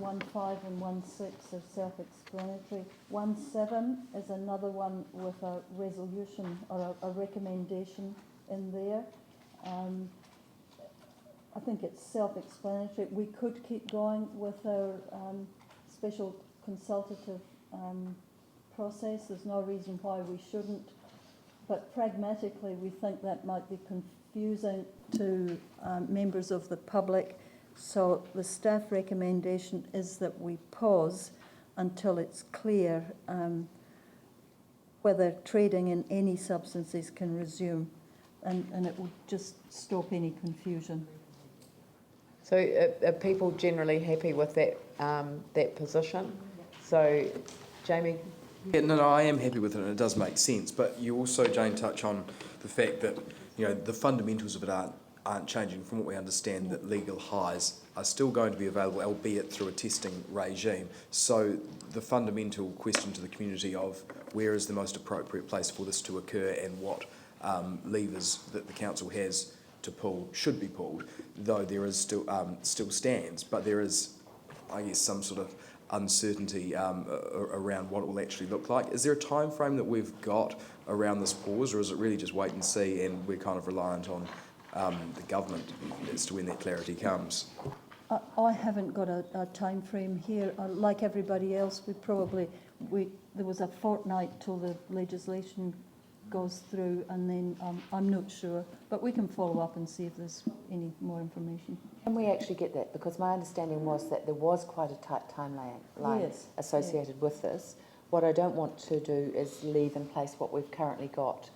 1.15 and 1.6 are self-explanatory. 1.7 is another one with a resolution or a recommendation in there. I think it's self-explanatory. We could keep going with our special consultative process. There's no reason why we shouldn't. But pragmatically, we think that might be confusing to members of the public. So the staff recommendation is that we pause until it's clear whether trading in any substances can resume, and it will just stop any confusion. So are people generally happy with that that position? So, Jamie? Yeah, no, I am happy with it, and it does make sense. But you also, Jane, touch on the fact that the fundamentals of it aren't changing. From what we understand, that legal highs are still going to be available, albeit through a testing regime. So the fundamental question to the community of where is the most appropriate place for this to occur, and what levers that the council has to pull should be pulled, though there is still stands. But there is, I guess, some sort of uncertainty around what it will actually look like. Is there a time frame that we've got around this pause, or is it really just wait and see, and we're kind of reliant on the government as to when that clarity comes? I haven't got a time frame here. Like everybody else, there was a fortnight till the legislation goes through, and then I'm not sure, but we can follow up and see if there's any more information. Can we actually get that? Because my understanding was that there was quite a tight timeline associated with this. What I don't want to do is leave in place what we've currently got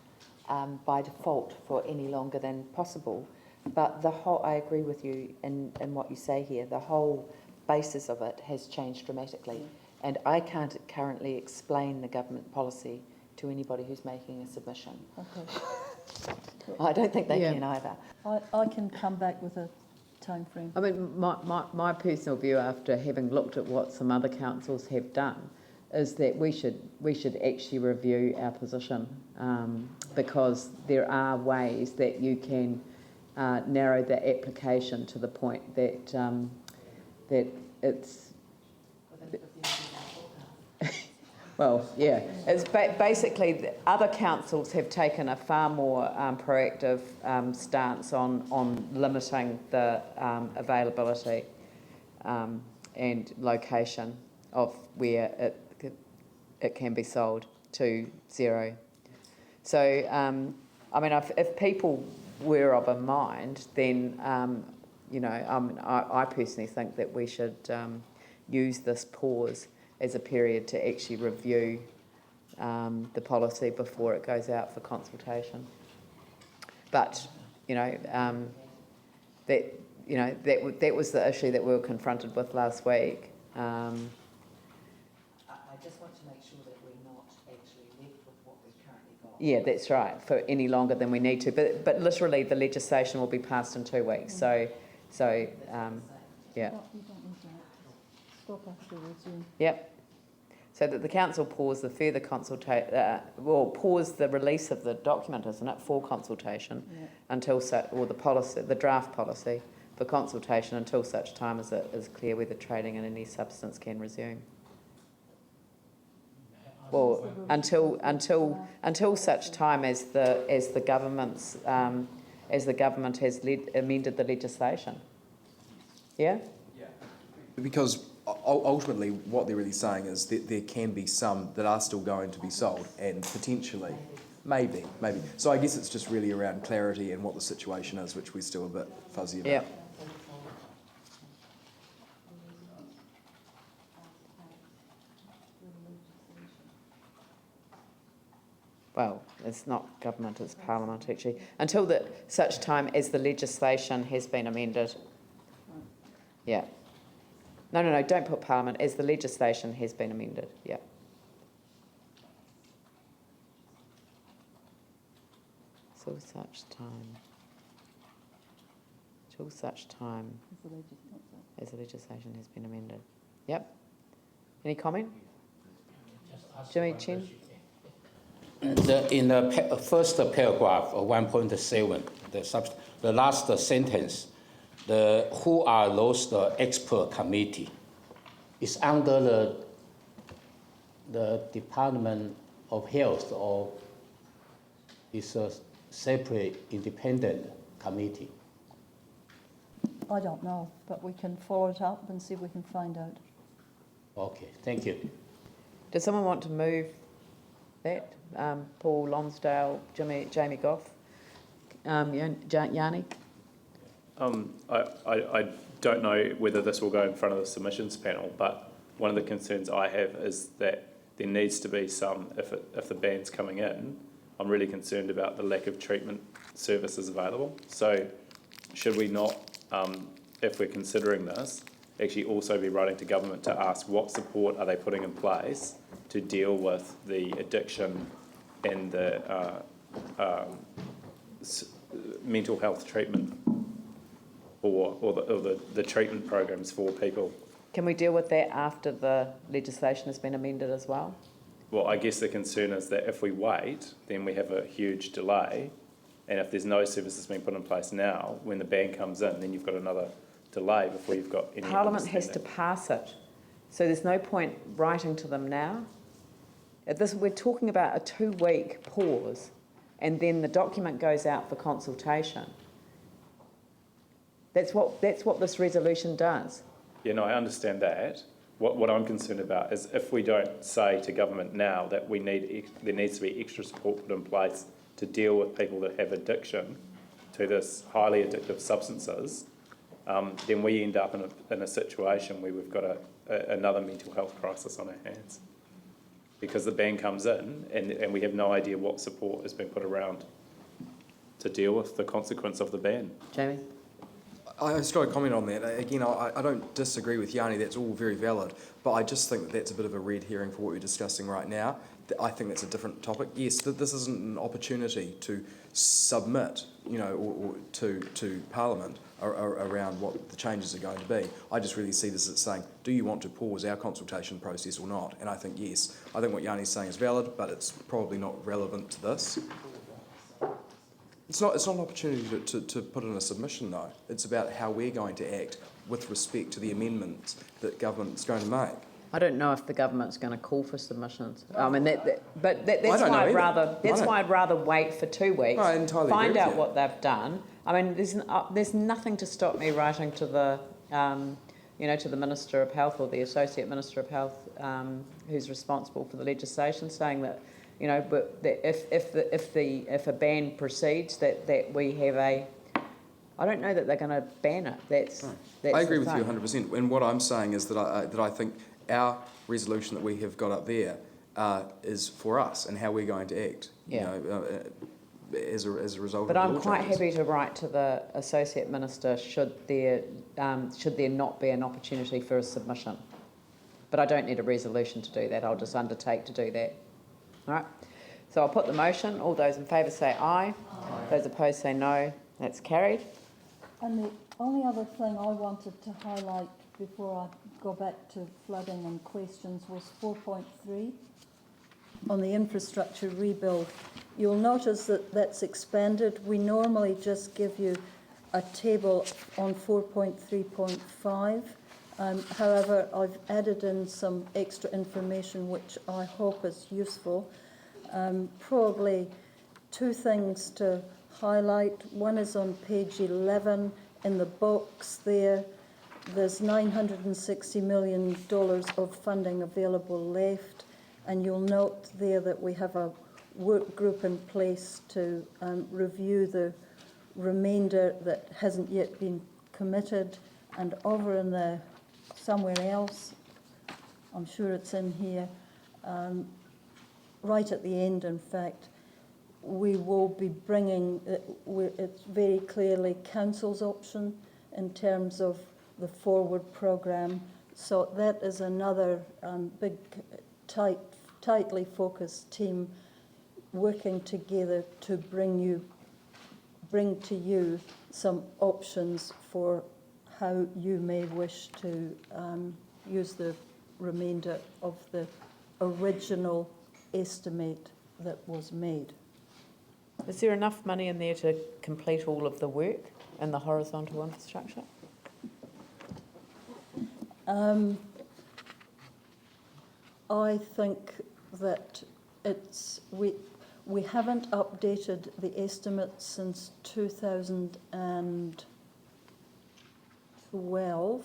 by default for any longer than possible. But I agree with you in what you say here. The whole basis of it has changed dramatically, and I can't currently explain the government policy to anybody who's making a submission. Okay. I don't think they can either. I can come back with a time frame. I mean, my personal view, after having looked at what some other councils have done, is that we should actually review our position, because there are ways that you can narrow the application to the point that that it's. Well, yeah, it's basically the other councils have taken a far more proactive stance on limiting the availability and location of where it can be sold to zero. So, I mean, if people were of a mind, then I personally think that we should use this pause as a period to actually review the policy before it goes out for consultation. But that was the issue that we were confronted with last week. I just want to make sure that we're not actually left with what we've currently got. Yeah, that's right, for any longer than we need to. But literally, the legislation will be passed in 2 weeks. So yeah. You don't need that. Stop after resume. Yep. So that the council pause the further pause the release of the document, isn't it, for consultation, until the draft policy for consultation until such time as it is clear whether trading in any substance can resume. Well, until such time as the government has amended the legislation. Yeah. Because ultimately what they're really saying is that there can be some that are still going to be sold, and potentially, maybe. So I guess it's just really around clarity and what the situation is, which we're still a bit fuzzy about. Yeah. Well, it's not government, it's Parliament actually. Until such time as the legislation has been amended. Yeah. No, don't put Parliament, as the legislation has been amended, yeah. Till such time as the legislation has been amended. Yep. Any comment? Jimmy Chin? In the first paragraph of 1.7, the last sentence, who are those expert committee? it's under the Department of Health, or it's a separate independent committee? I don't know, but we can follow it up and see if we can find out. Okay, thank you. Does someone want to move that? Paul Lonsdale, Jamie Goff, Yanni? I don't know whether this will go in front of the submissions panel, but one of the concerns I have is that there needs to be some, if the ban's coming in, I'm really concerned about the lack of treatment services available. So should we not, if we're considering this, actually also be writing to government to ask what support are they putting in place to deal with the addiction and the mental health treatment or the treatment programs for people? Can we deal with that after the legislation has been amended as well? Well, I guess the concern is that if we wait, then we have a huge delay, and if there's no services being put in place now, when the ban comes in, then you've got another delay before you've got any Parliament has to understanding. pass it, so there's no point writing to them now. We're talking about a 2-week pause, and then the document goes out for consultation. That's what this resolution does. Yeah, no, I understand that. What I'm concerned about is if we don't say to government now that there needs to be extra support put in place to deal with people that have addiction to this highly addictive substances, then we end up in a situation where we've got another mental health crisis on our hands. Because the ban comes in and we have no idea what support has been put around to deal with the consequence of the ban. Jamie? I just got to comment on that. Again, I don't disagree with Yanni, that's all very valid, but I just think that that's a bit of a red herring for what we're discussing right now. I think that's a different topic. Yes, this isn't an opportunity to submit, or to Parliament around what the changes are going to be. I just really see this as saying, do you want to pause our consultation process or not? And I think yes. I think what Yanni's saying is valid, but it's probably not relevant to this. It's not an opportunity to put in a submission, though. It's about how we're going to act with respect to the amendments that government's going to make. I don't know if the government's going to call for submissions. I mean, that's don't why know I'd rather wait for 2 weeks, No, I entirely agree find with out you. what they've done. I mean, there's nothing to stop me writing to the, to the Minister of Health or the Associate Minister of Health, who's responsible for the legislation, saying that, but that if a ban proceeds, that we have a. I don't know that they're going to ban it. That's I agree the with you thing. 100%. And what I'm saying is that I think our resolution that we have got up there is for us and how we're going to act. Yeah. As a result But of I'm the law quite changes. happy to write to the Associate Minister should there not be an opportunity for a submission. But I don't need a resolution to do that. I'll just undertake to do that. All right. So I'll put the motion. All those in favour say aye. Those opposed say no. That's carried. And the only other thing I wanted to highlight before I go back to flooding and questions was 4.3 on the infrastructure rebuild. You'll notice that that's expanded. We normally just give you a table on 4.3.5. However, I've added in some extra information which I hope is useful. Probably two things to highlight. One is on page 11 in the box there. There's $960 million of funding available left, and you'll note there that we have a work group in place to review the remainder that hasn't yet been committed. And over in the somewhere else, I'm sure it's in here, right at the end, in fact, we will be bringing, it's very clearly council's option in terms of the forward programme. So that is another big, tightly focused team working together to bring to you some options for how you may wish to use the remainder of the original estimate that was made. Is there enough money in there to complete all of the work in the horizontal infrastructure? I think that we haven't updated the estimate since 2012.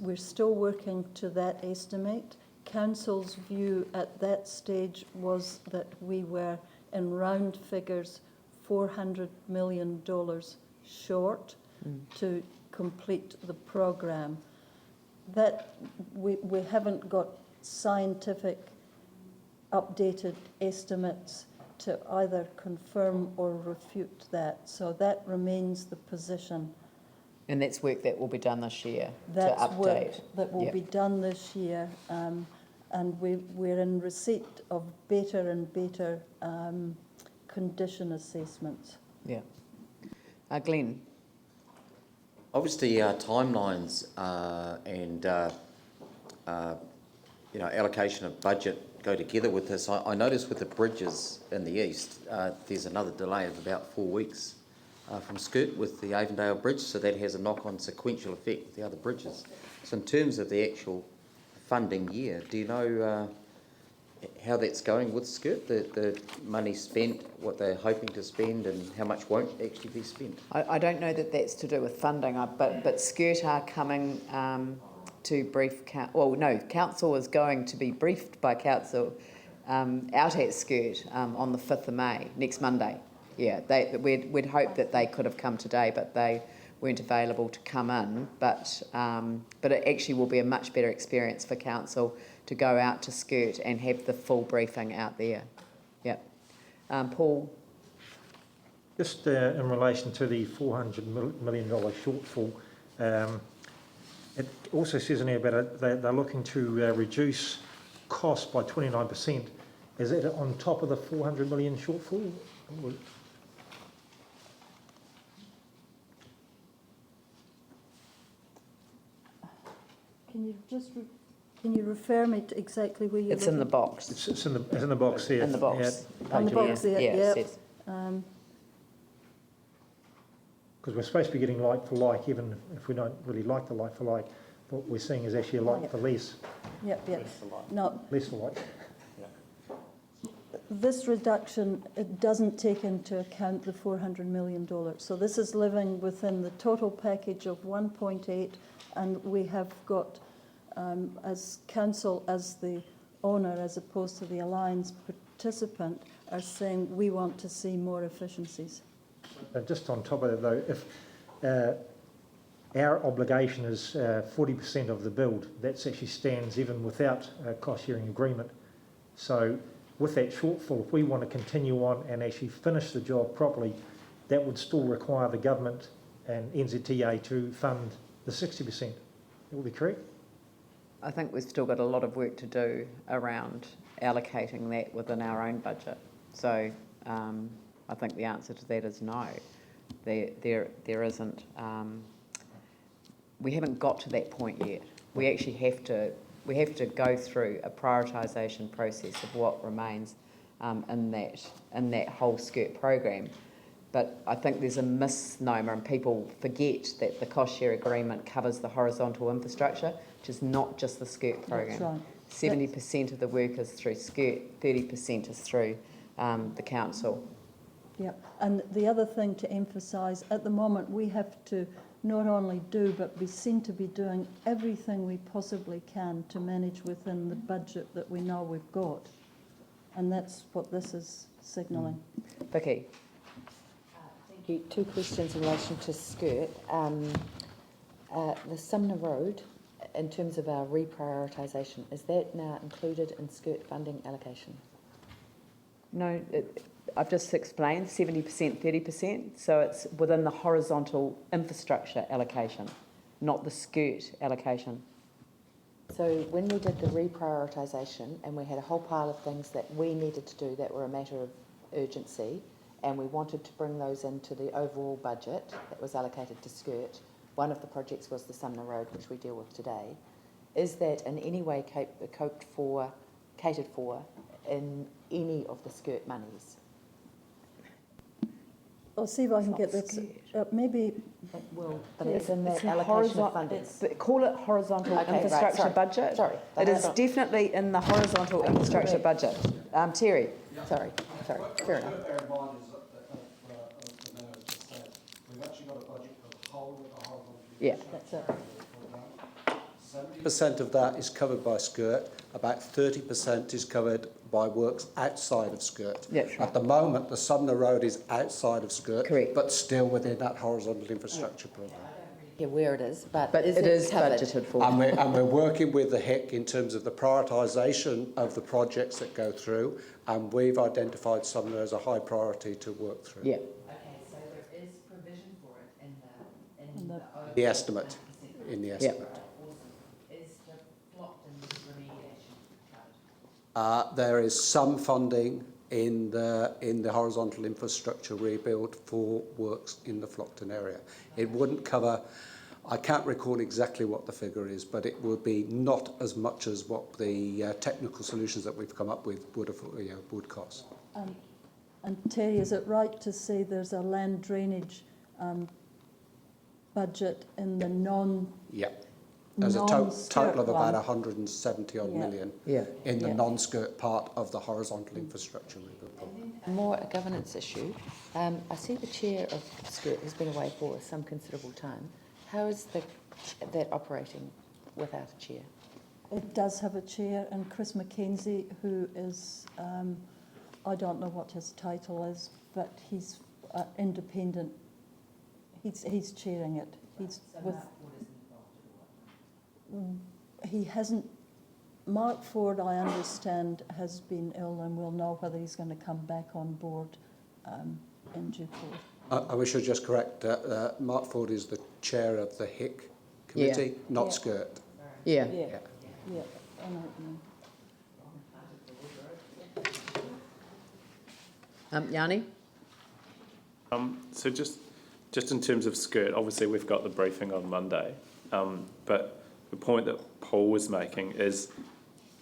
We're still working to that estimate. Council's view at that stage was that we were, in round figures, $400 million short to complete the programme. That we haven't got scientific updated estimates to either confirm or refute that. So that remains the position. And that's work that will be done this year That's to update. work that will Yep. be done this year, and we're in receipt of better and better condition assessments. Yeah. Glenn? Obviously, timelines and allocation of budget go together with this. I noticed with the bridges in the east, there's another delay of about 4 weeks from Skirt with the Avondale Bridge, so that has a knock-on sequential effect with the other bridges. So in terms of the actual funding year, do you know how that's going with Skirt, the money spent, what they're hoping to spend, and how much won't actually be spent? I don't know that that's to do with funding, but Skirt are coming to brief council is going to be briefed by council out at Skirt on the 5th of May, next Monday. Yeah, we'd hoped that they could have come today, but they weren't available to come in. But it actually will be a much better experience for council to go out to Skirt and have the full briefing out there. Yeah. Paul? Just in relation to the $400 million shortfall, it also says in here about they're looking to reduce costs by 29%. Is that on top of the $400 million shortfall? Can you refer me to exactly where you're It's in the looking? box. It's in the box there. In the box. On the box there, Yeah, yep. it says. Because we're supposed to be getting like for like, even if we don't really like the like for like. What we're seeing is actually a like for less. Yep. No, Less for like. this reduction, it doesn't take into account the $400 million. So this is living within the total package of 1.8, and we have got, as council, as the owner, as opposed to the Alliance participant, are saying we want to see more efficiencies. Just on top of that though, if our obligation is 40% of the build, that actually stands even without a cost-sharing agreement. So with that shortfall, if we want to continue on and actually finish the job properly, that would still require the government and NZTA to fund the 60%. That would be correct? I think we've still got a lot of work to do around allocating that within our own budget. So I think the answer to that is no. There isn't. We haven't got to that point yet. We actually have to go through a prioritisation process of what remains in that whole Skirt program. But I think there's a misnomer, and people forget that the cost share agreement covers the horizontal infrastructure, which is not just the Skirt program. That's 70% of the work is through Skirt, 30% is through the council. Yeah, and the other thing to emphasise, at the moment we have to not only do but be seen to be doing everything we possibly can to manage within the budget that we know we've got. And that's what this is signalling. Vicky? Thank you. Two questions in relation to Skirt. The Sumner Road, in terms of our reprioritisation, is that now included in Skirt funding allocation? No, I've just explained 70%, 30%. So it's within the horizontal infrastructure allocation, not the Skirt allocation. So when we did the reprioritisation and we had a whole pile of things that we needed to do that were a matter of urgency, and we wanted to bring those into the overall budget that was allocated to Skirt, one of the projects was the Sumner Road, which we deal with today. Is that in any way catered for in any of the Skirt monies? I'll see if I can get this, maybe, It will, but it's in It's that a allocation of horizon- funding. Call it horizontal Okay, right, infrastructure sorry. budget. Sorry. It is definitely in the horizontal infrastructure budget. Terry? Sorry, fair enough. Bear in mind is that, the mayor has just said, we've actually got a budget for the whole of the horizontal. Yeah. that's it. 70% of that is covered by skirt, about 30% is covered by works outside of skirt. That's right. At the moment, the Sumner Road is outside of skirt, Correct. but still within that horizontal infrastructure programme. Yeah, where it is, but But is it is covered? budgeted for. And we're working with the HIC in terms of the prioritisation of the projects that go through, and we've identified Sumner as a high priority to work through. Yeah. Okay, so there is provision for it in the The estimate, in the estimate. Is the Flockton remediation covered? There is some funding in the horizontal infrastructure rebuild for works in the Flockton area. It wouldn't cover, I can't recall exactly what the figure is, but it would be not as much as what the technical solutions that we've come up with would cost. And Terry, is it right to say there's a land drainage budget in the Yeah. There's a total of about one? 170 odd Yeah. million Yeah. in the Yeah. non-skirt part of the horizontal infrastructure rebuild program. More a governance issue. I see the chair of Skirt has been away for some considerable time. How is that operating without a chair? It does have a chair, and Chris Mackenzie, who is, I don't know what his title is, but he's independent. He's chairing it. He's with. He hasn't. Mark Ford, I understand, has been ill, and we'll know whether he's going to come back on board in due course. We should just correct, Mark Ford is the chair of the HIC committee, not Yeah. Skirt. Yeah. Yeah, Yeah. yeah. I know what you mean. Yanni? So just in terms of skirt, obviously we've got the briefing on Monday, but the point that Paul was making is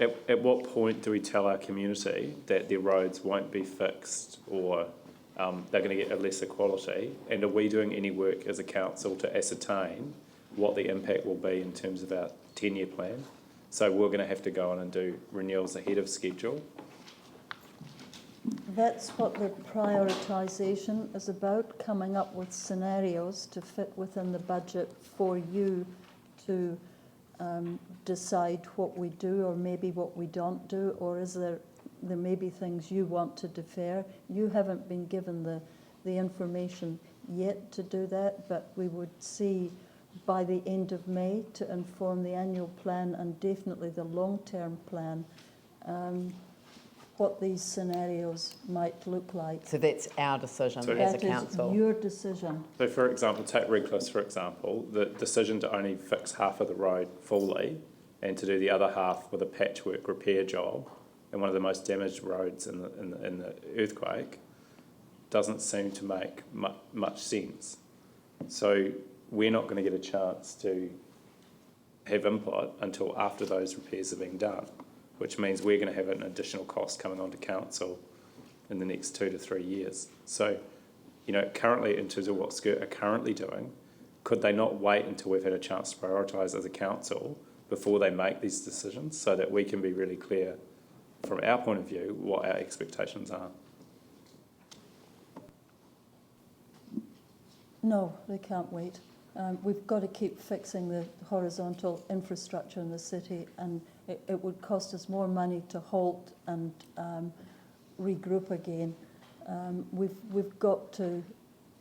at what point do we tell our community that their roads won't be fixed or they're going to get a lesser quality, and are we doing any work as a council to ascertain what the impact will be in terms of our 10-year plan? So we're going to have to go on and do renewals ahead of schedule. That's what the prioritisation is about, coming up with scenarios to fit within the budget for you to decide what we do or maybe what we don't do, or is there may be things you want to defer. You haven't been given the information yet to do that, but we would see by the end of May to inform the annual plan and definitely the long-term plan what these scenarios might look like. So that's our decision So- as a That is council. your decision. So for example, take Redcliffe for example, the decision to only fix half of the road fully and to do the other half with a patchwork repair job in one of the most damaged roads in the earthquake doesn't seem to make much sense. So we're not going to get a chance to have input until after those repairs are being done, which means we're going to have an additional cost coming onto council in the next 2 to 3 years. So, currently in terms of what Skirt are currently doing, could they not wait until we've had a chance to prioritise as a council before they make these decisions so that we can be really clear from our point of view what our expectations are? No, they can't wait. We've got to keep fixing the horizontal infrastructure in the city, and it would cost us more money to halt and regroup again. We've got to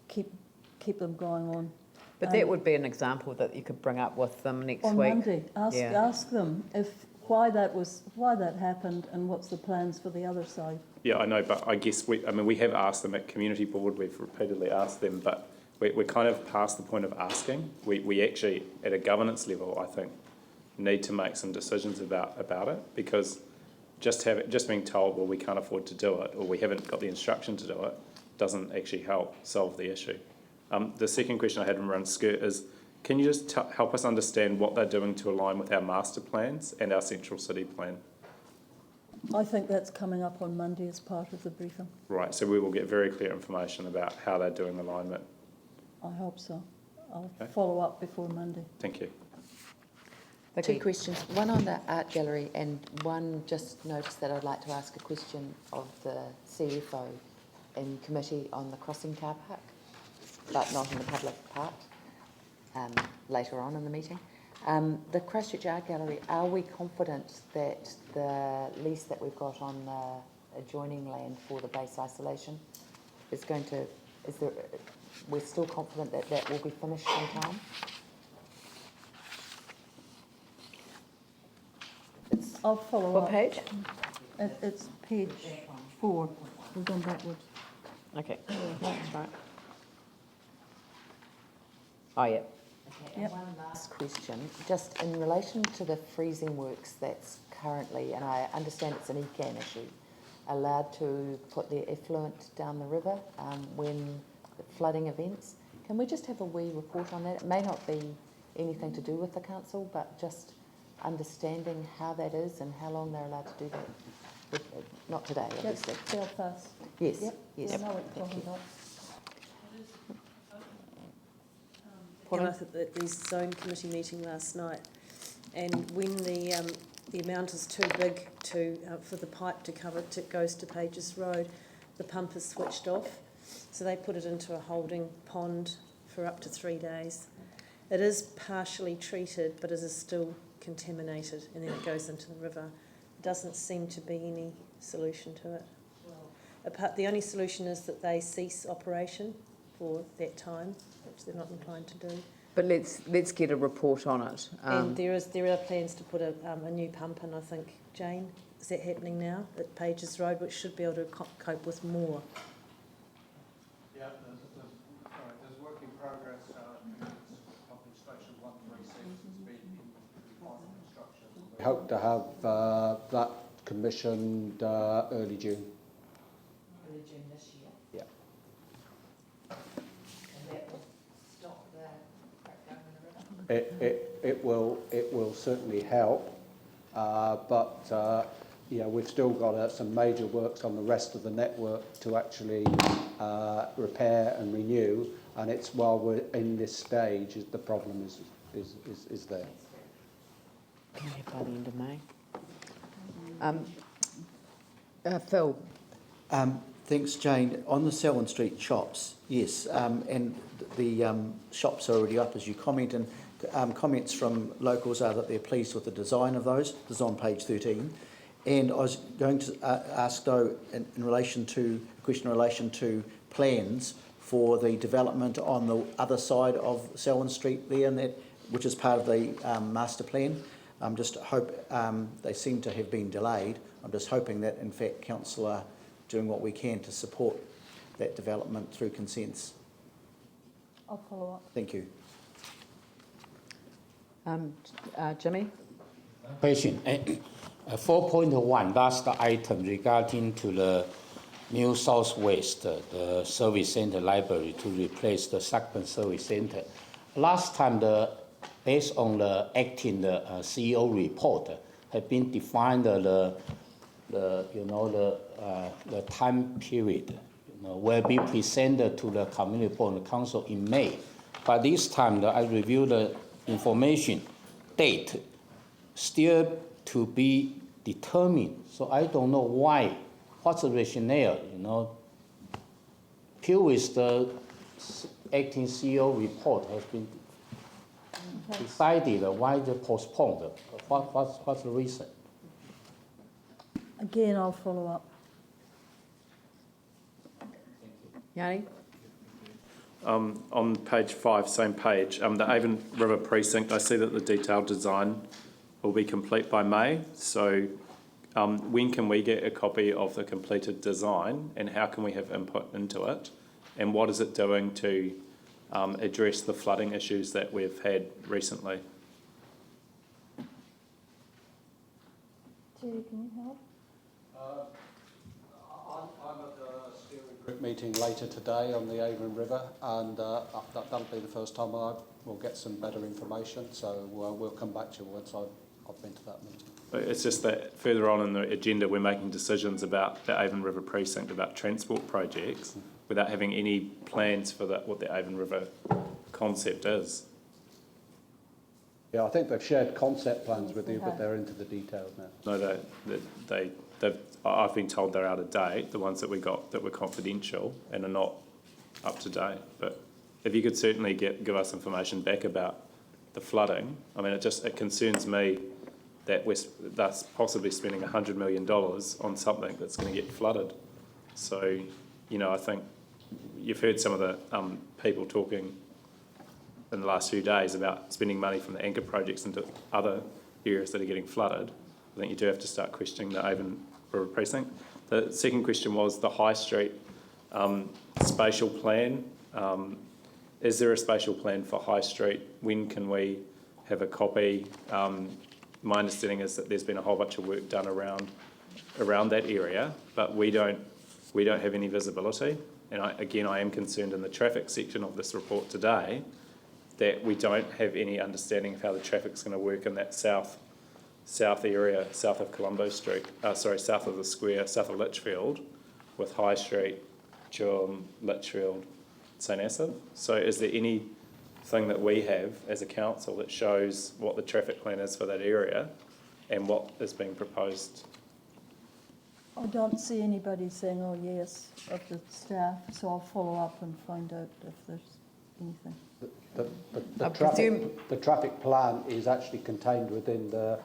keep them going on. But that would be an example that you could bring up with them next On week. Monday, Yeah. ask them why that happened and what's the plans for the other side. Yeah, I know, but I guess we have asked them at community board, we've repeatedly asked them, but we're kind of past the point of asking. We actually, at a governance level, I think, need to make some decisions about it, because just being told, well, we can't afford to do it, or we haven't got the instruction to do it, doesn't actually help solve the issue. The second question I had around Skirt is, can you just help us understand what they're doing to align with our master plans and our central city plan? I think that's coming up on Monday as part of the briefing. Right, so we will get very clear information about how they're doing alignment. I hope so. I'll Okay. follow up before Monday. Thank you. Two questions, one on the art gallery and one just notice that I'd like to ask a question of the CFO in committee on the crossing car park, but not in the public part, later on in the meeting. The Christchurch Art Gallery, are we confident that the lease that we've got on the adjoining land for the base isolation is going to, we're still confident that that will be finished in time? I'll follow up. What page? It's page 4. We've gone backwards. Okay, that's right. Oh, yeah. Okay, and one last question, just in relation to the freezing works that's currently, and I understand it's an ECAN issue, allowed to put their effluent down the river when the flooding events. Can we just have a wee report on that? It may not be anything to do with the council, but just understanding how that is and how long they're allowed to do that. Not today, That's obviously. Belfast. Yes, Yep. yes. I know what you're talking about. I was at the zone committee meeting last night, and when the amount is too big to for the pipe to cover it, it goes to Pages Road, the pump is switched off, so they put it into a holding pond for up to 3 days. It is partially treated, but it is still contaminated, and then it goes into the river. There doesn't seem to be any solution to it. The only solution is that they cease operation for that time, which they're not inclined to do. But let's get a report on it. And there are plans to put a new pump in, I think. Jane, is that happening now at Pages Road, which should be able to cope with more? Yeah, there's work in progress. Pumping station 136 has been in final construction. We hope to have that commissioned early June. Early June this year. Yeah. And that will stop the crack going in the river? It will certainly help, but we've still got some major works on the rest of the network to actually repair and renew, and it's while we're in this stage the problem is there. By the end of May. Phil. Thanks, Jane. On the Selwyn Street shops, yes, and the shops are already up, as you comment, and comments from locals are that they're pleased with the design of those. This is on page 13. And I was going to ask, though, in relation to a question in relation to plans for the development on the other side of Selwyn Street there, and that, which is part of the master plan. Just hope they seem to have been delayed. I'm just hoping that, in fact, council are doing what we can to support that development through consents. I'll follow up. Thank you. Jimmy? Question. 4.1, last item regarding to the New Southwest the Service Centre Library to replace the Sackman Service Centre. Last time, based on the acting CEO report, had been defined the time period, will be presented to the Community Board and Council in May. But this time, I reviewed the information, date still to be determined. So I don't know why. What's the rationale? Previous the acting CEO report has been decided. Why they postponed? What's the reason? Again, I'll follow up. Yanni? On page 5, same page, the Avon River Precinct, I see that the detailed design will be complete by May. So when can we get a copy of the completed design, and how can we have input into it? And what is it doing to address the flooding issues that we've had recently? Terry, can you help? I'm at the steering group meeting later today on the Avon River, and that'll be the first time I will get some better information. So we'll come back to you once I've I've been to that meeting. It's just that further on in the agenda, we're making decisions about the Avon River precinct, about transport projects, without having any plans for what the Avon River concept is. Yeah, I think they've shared concept plans with you, but they're into the details now. No, I've been told they're out of date, the ones that we got that were confidential and are not up to date. But if you could certainly give us information back about the flooding, I mean, it concerns me that we're thus possibly spending $100 million on something that's going to get flooded. So, you know, I think you've heard some of the people talking in the last few days about spending money from the anchor projects into other areas that are getting flooded. I think you do have to start questioning the Avon River precinct. The second question was the High Street spatial plan. Is there a spatial plan for High Street? When can we have a copy? My understanding is that there's been a whole bunch of work done around that area, but we don't have any visibility. And I am concerned in the traffic section of this report today that we don't have any understanding of how the traffic's going to work in that south area, south of Colombo Street, south of the square, south of Litchfield, with High Street, Chilham, Litchfield, St Asaph. So is there anything that we have as a council that shows what the traffic plan is for that area and what is being proposed? I don't see anybody saying, oh yes, of the staff, so I'll follow up and find out if there's anything. The traffic plan is actually contained within the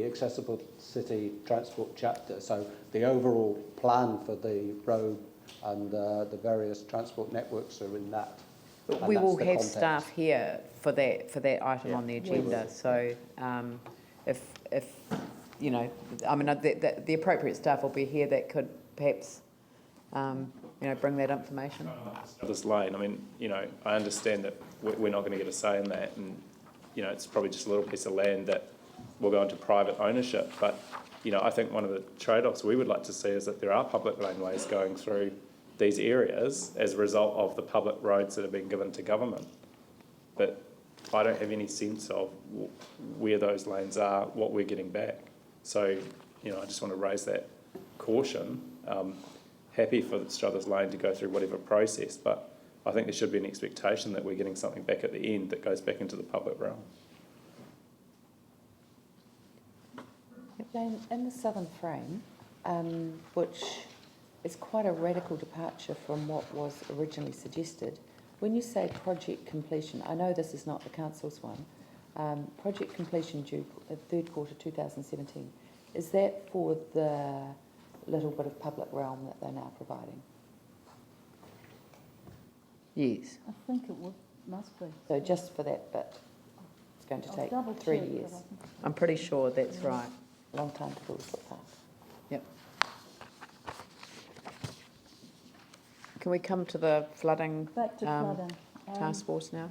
Accessible City Transport chapter. So the overall plan for the road and the various transport networks are in that. But we will have staff here for that item on the agenda. Yes. So if you know, I mean, the appropriate staff will be here that could perhaps bring that information. This lane, I mean, you know, I understand that we're not going to get a say in that, and you know, it's probably just a little piece of land that will go into private ownership. But you know, I think one of the trade-offs we would like to see is that there are public laneways going through these areas as a result of the public roads that have been given to government. But I don't have any sense of where those lanes are, what we're getting back. So, you know, I just want to raise that caution. Happy for Struthers Lane to go through whatever process, but I think there should be an expectation that we're getting something back at the end that goes back into the public realm. In the southern frame, which is quite a radical departure from what was originally suggested, when you say project completion, I know this is not the council's one, project completion due third quarter 2017, is that for the little bit of public realm that they're now providing? Yes. I think it must be. So just for that bit, it's going to I'll take double 3 check, years. but I think I'm pretty sure that's right. Long time to build a footpath. Yep. Can we come to the flooding back to flooding. task force now?